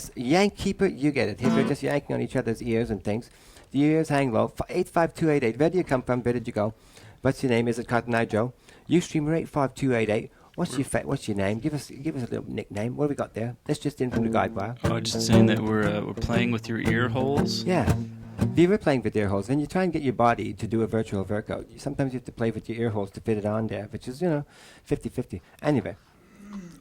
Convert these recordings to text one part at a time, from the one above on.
Yes, yank keeper, you get it. If you're just yanking on each other's ears and things, the ears hang low. 85288. Where do you come from? Where did you go? What's your name? Is it Cotton Eye Joe? Ustreamer 85288. What's your name? Give us a little nickname. What have we got there? That's just in from the guide wire. Oh, just saying that we're playing with your ear holes. Yeah. If you're playing with ear holes, and you try and get your body to do a virtual workout, sometimes you have to play with your ear holes to fit it on there, which is, 50-50. Anyway,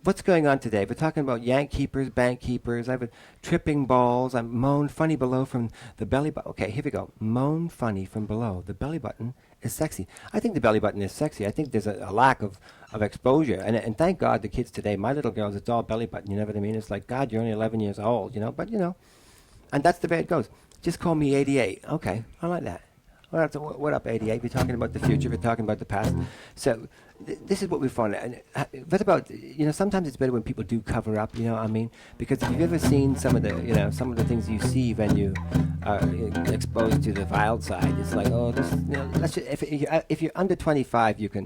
what's going on today? We're talking about yank keepers, bank keepers. I've been tripping balls. I'm moan funny below from the belly button. Okay, here we go. Moan funny from below. The belly button is sexy. I think the belly button is sexy. I think there's a lack of exposure. And thank God the kids today, my little girls, it's all belly button. You know what I mean? It's like, God, you're only 11 years old, but and that's the way it goes. Just call me 88. Okay, I like that. What up, 88? We're talking about the future. We're talking about the past. So this is what we found. And what about, sometimes it's better when people do cover up, you know what I mean? Because if you've ever seen some of the things you see when you are exposed to the wild side, it's like, oh, this, let's just, if you're under 25, you can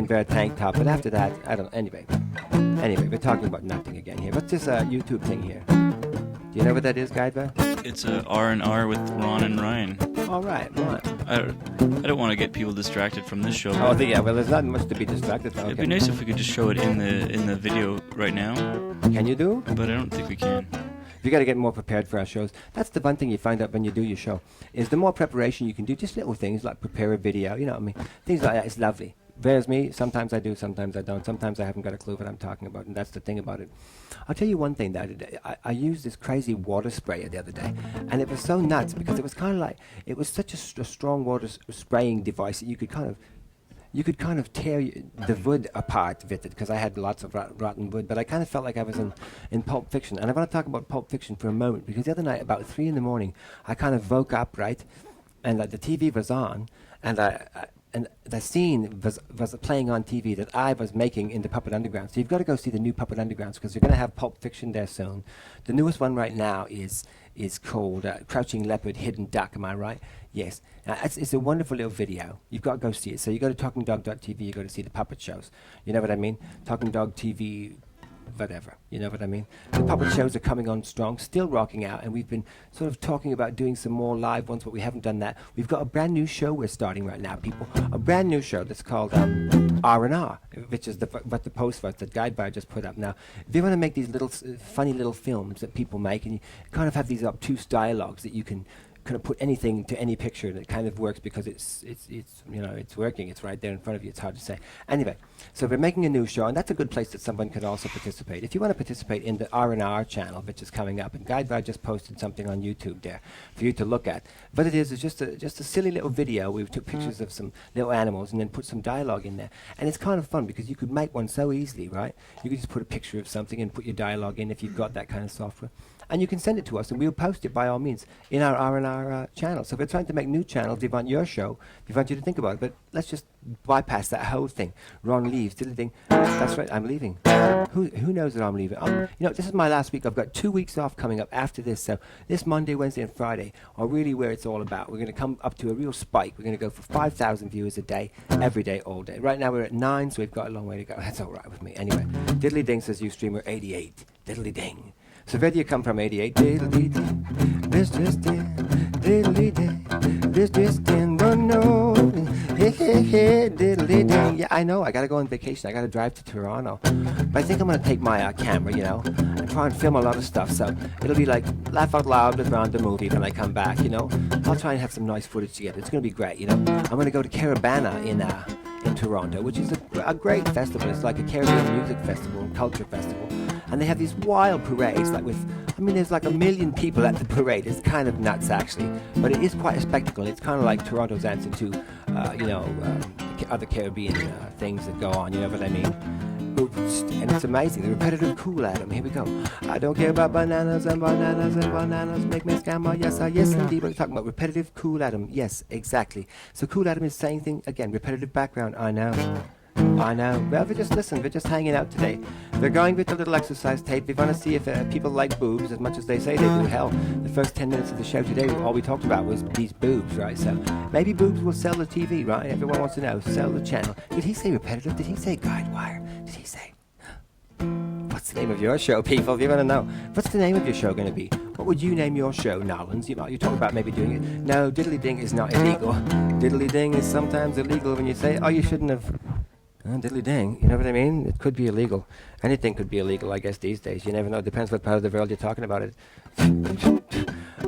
wear a tank top. But after that, I don't know. Anyway, we're talking about nothing again here. What's this YouTube thing here? Do you know what that is, Guide? It's a R&R with Ron and Ryan. All right, what? I don't want to get people distracted from this show. Oh, yeah. Well, there's not much to be distracted from. It'd be nice if we could just show it in the video right now. Can you do? But I don't think we can. You got to get more prepared for our shows. That's the one thing you find out when you do your show, is the more preparation you can do, just little things like prepare a video, you know what I mean? Things like that, it's lovely. There's me. Sometimes I do, sometimes I don't. Sometimes I haven't got a clue what I'm talking about, and that's the thing about it. I'll tell you one thing that I used this crazy water sprayer the other day, and it was so nuts because it was kind of like, it was such a strong water spraying device that you could kind of tear the wood apart with it, because I had lots of rotten wood, but I kind of felt like I was in Pulp Fiction. And I want to talk about Pulp Fiction for a moment, because the other night, about 3 in the morning, I kind of woke up, right, and the TV was on, and the scene was playing on TV that I was making in the Puppet Underground. So you've got to go see the new Puppet Undergrounds, because you're going to have Pulp Fiction there soon. The newest one right now is called Crouching Leopard, Hidden Duck. Am I right? Yes. It's a wonderful little video. You've got to go see it. So you go to TalkingDog.tv, you go to see the puppet shows. You know what I mean? Talking Dog TV, whatever. You know what I mean? The puppet shows are coming on strong, still rocking out, and we've been sort of talking about doing some more live ones, but we haven't done that. We've got a brand new show we're starting right now, people. A brand new show that's called R&R, which is what the post was that Guide Bar just put up. Now, if you want to make these little funny little films that people make, and you kind of have these obtuse dialogues that you can kind of put anything to any picture, and it kind of works because it's working. It's right there in front of you. It's hard to say. Anyway, so we're making a new show, and that's a good place that someone could also participate. If you want to participate in the R&R channel, which is coming up, and Guide just posted something on YouTube there for you to look at. What it is just a silly little video. We took pictures of some little animals and then put some dialogue in there, and it's kind of fun because you could make one so easily, right? You could just put a picture of something and put your dialogue in if you've got that kind of software. And you can send it to us, and we'll post it by all means in our R&R channel. So if we're trying to make new channels, we want your show, we want you to think about it. But let's just bypass that whole thing. Ron leaves, diddly ding. That's right, I'm leaving. Who knows that I'm leaving? This is my last week. I've got 2 weeks off coming up after this. So this Monday, Wednesday, and Friday are really where it's all about. We're going to come up to a real spike. We're going to go for 5,000 viewers a day, every day, all day. Right now we're at 9, so we've got a long way to go. That's all right with me. Anyway, diddly ding says Ustreamer 88. Diddly ding. So where do you come from, 88? Diddly ding, this just in, diddly ding, this just in, no, hey, hey, hey, diddly ding. Yeah, I know, I gotta go on vacation, I gotta drive to Toronto. But I think I'm gonna take my camera, and try and film a lot of stuff, so it'll be like laugh out loud with Ron the movie when I come back, I'll try and have some nice footage together. It's gonna be great, I'm gonna go to Caravana in Toronto, which is a great festival. It's like a Caribbean music festival and culture festival. And they have these wild parades, there's like 1 million people at the parade. It's kind of nuts, actually. But it is quite a spectacle. It's kind of like Toronto's answer to, other Caribbean things that go on, you know what I mean? And it's amazing. The repetitive cool atom. Here we go. I don't care about bananas and bananas and bananas make me scammer. Yes, indeed. We're talking about repetitive cool atom. Yes, exactly. So cool atom is saying thing again. Repetitive background. I know. Well, we just listen. We're just hanging out today. We're going with a little exercise tape. We want to see if people like boobs as much as they say they do. Hell, the first 10 minutes of the show today, all we talked about was these boobs, right? So maybe boobs will sell the TV, right? Everyone wants to know. Sell the channel. Did he say repetitive? Did he say guide wire? Did he say? What's the name of your show, people? If you want to know, what's the name of your show going to be? What would you name your show, Nolans? You're talking about maybe doing it. No, diddly ding is not illegal. Diddly ding is sometimes illegal when you say, oh, you shouldn't have. Diddly ding, you know what I mean? It could be illegal. Anything could be illegal, I guess, these days. You never know. It depends what part of the world you're talking about it.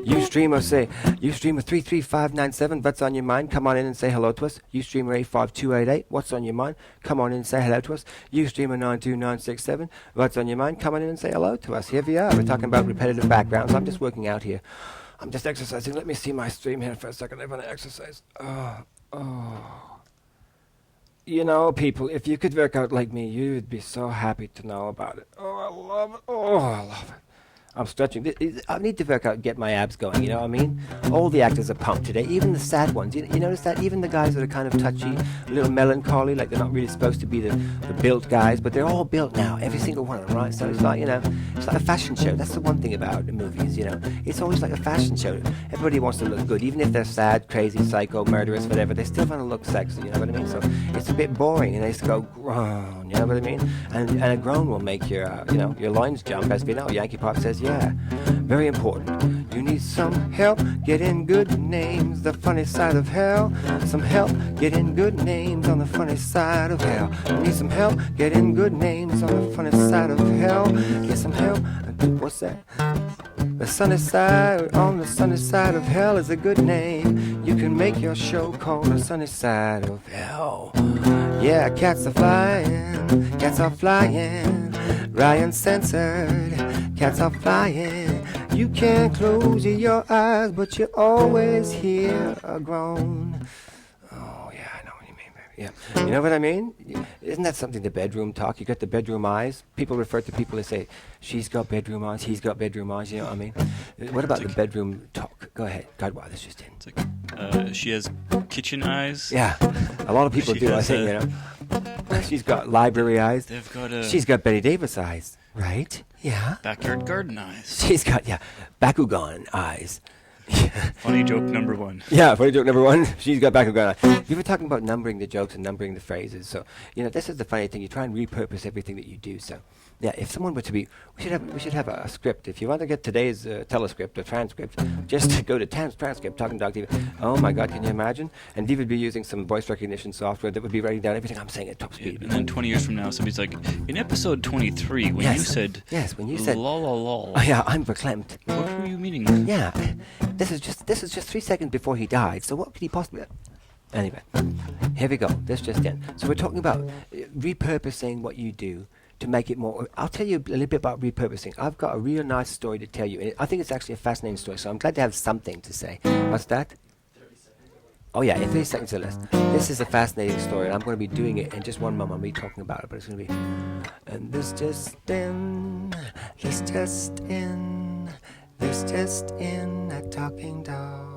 Ustreamer 33597, what's on your mind? Come on in and say hello to us. Ustreamer 85288, what's on your mind? Come on in and say hello to us. Ustreamer 92967, what's on your mind? Come on in and say hello to us. Here we are. We're talking about repetitive backgrounds. I'm just working out here. I'm just exercising. Let me see my stream here for a second. I want to exercise. You know, people, if you could work out like me, you would be so happy to know about it. Oh, I love it. Oh, I love it. I'm stretching. I need to work out and get my abs going, you know what I mean? All the actors are pumped today, even the sad ones. You notice that? Even the guys that are kind of touchy, a little melancholy, like they're not really supposed to be the built guys, but they're all built now, every single one of them, right? So it's like, it's like a fashion show. That's the one thing about the movies, It's always like a fashion show. Everybody wants to look good. Even if they're sad, crazy, psycho, murderous, whatever, they still want to look sexy, you know what I mean? So it's a bit boring, and they just go, groan, you know what I mean? And a groan will make your loins jump, as we know. Yankee Pop says, yeah, very important. You need some help getting good names, the funny side of hell. Some help getting good names on the funny side of hell. You need some help getting good names on the funny side of hell. Get some help. What's that? The sunny side, on the sunny side of hell is a good name. You can make your show called the sunny side of hell. Yeah, cats are flying, cats are flying. Ryan censored, cats are flying. You can't close your eyes, but you always hear a groan. Oh, yeah, I know what you mean, baby. Yeah. You know what I mean? Isn't that something, the bedroom talk? You got the bedroom eyes. People refer to people that say, she's got bedroom eyes, he's got bedroom eyes, you know what I mean? What about the bedroom talk? Go ahead. God, wow, this just in. It's like, she has kitchen eyes. Yeah, a lot of people do, I think, She's got library eyes. They've got She's got Betty Davis eyes, right? Yeah. backyard garden eyes. She's got, Bakugan eyes. Funny joke number one. Yeah, funny joke number one. She's got Bakugan eyes. We were talking about numbering the jokes and numbering the phrases. So, this is the funny thing. You try and repurpose everything that you do. So, yeah, if someone were to be, we should have a script. If you want to get today's telescript or transcript, just go to transcript, Talking Dog TV. Oh my God, can you imagine? And Dee would be using some voice recognition software that would be writing down everything I'm saying at top speed. And then 20 years from now, somebody's like, in episode 23, when you said, when you said, la la la. Oh yeah, I'm verklempt. What were you meaning? Yeah, this is just 3 seconds before he died. So what could he possibly? Anyway, here we go. This just in. So we're talking about repurposing what you do to make it more. I'll tell you a little bit about repurposing. I've got a real nice story to tell you. And I think it's actually a fascinating story, so I'm glad to have something to say. What's that? 30 seconds. Oh yeah, in 30 seconds or less. This is a fascinating story, and I'm going to be doing it in just one moment. I'll be talking about it, but it's going to be. And this just in a Talking Dog.